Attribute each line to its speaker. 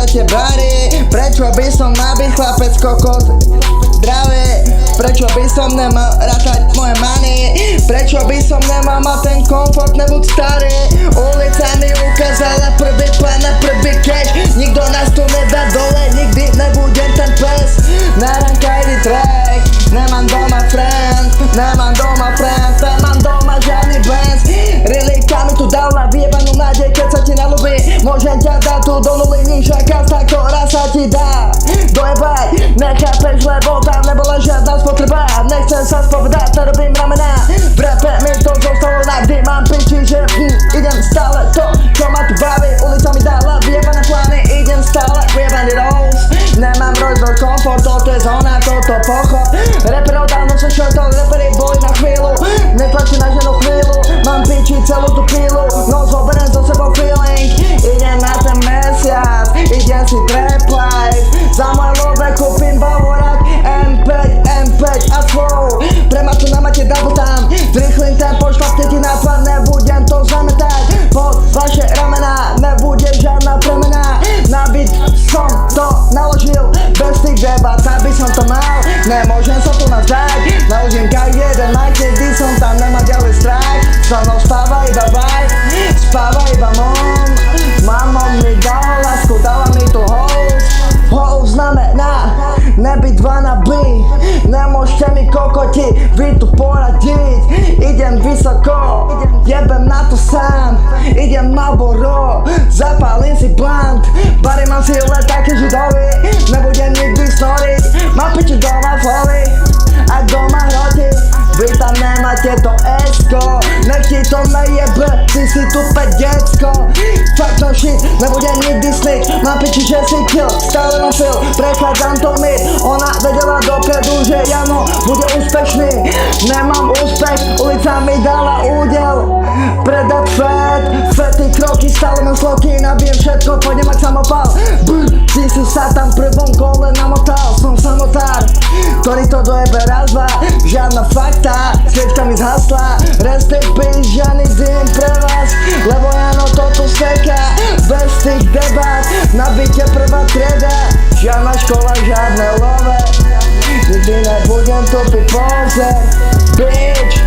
Speaker 1: svete bary. Prečo by som mal byť chlapec kokos zdravý? Prečo by som nemal rátať moje money? Prečo by som nemal mať ten komfort, nebuď starý? Ulica mi ukázala prvý plán a prvý cash. Nikto nás tu nedá dole, nikdy nebudem ten pes. Naranka ide track, nemám doma friend, nemám doma žiadny Benz. Rilika mi tu dala vyjebanú nádej, keď sa ti nalúbi. Môžem ťa dať tu do nuly, nižšia kasta, ktorá sa ti dá dojebať. Nechápeš, lebo tam nebola žiadna spotreba. Nechcem sa spovedať, nerobím ramena. V rape mi to zostalo navždy, mám piči, že idem stále to, čo ma tu baví. Ulica mi dala vyjebané plány, idem stále vyjebaný rolls. Nemám rozdor komfort, toto je zóna, toto pochop. Reperov dávno sa šortol, reperi boli na chvíľu. Netlačí na ženu chvíľu, mám piči celú tú pílu. No zoberiem so sebou feeling, idem na ten mesiac, idem si trap life. Za moje love kúpim Bavorák, M5 a flow. Premaču na mate double time, zrýchlim tempo, šlapte ti na tvár, nebudem to zametať. Pod vaše ramena, nebude žiadna premena. Na beat som to naložil, bez tých debat, aby som to mal. Nemôžem sa tu nazdať, naložím každý jeden night, kedy som tam, nemá ďalej strach. So mnou spáva iba vibe, spáva iba mom. Mamo mi dala lásku, dala mi tu host. Host znamená nebyť 2 na B. Nemôžete mi kokoti, vy tu poradiť. Idem vysoko, jebem na to sám. Idem Marlboro, zapálim si blunt. Bary mám síle také židovi, nebudem nikdy snoriť. Mám piči doma foli a doma hroti. Vy tam nemáte to esko, nech ti to nejebe, ty si tu decko. Fuck no shit, nebudem nikdy sniť. Mám piči, že si kill, stále mám feel, prechádzam to mid. Ona vedela dopredu, že Jano bude úspešný. Nemám úspech, ulica mi dala údel. Predať fety kroky, stále mám sloky, nabijem všetko, pôjdem ak samopal. Ty si sa tam prvom kole namotal, som samotár, ktorý to dojebe raz, dva, žiadna fakta, sviečka mi zhasla. Rest in peace, žiadny dým pre vás, lebo Jano toto seká. Bez tých debat, na byte prvá trieda, žiadna škola, žiadne love. Nikdy nebudem topiť pouze, bitch.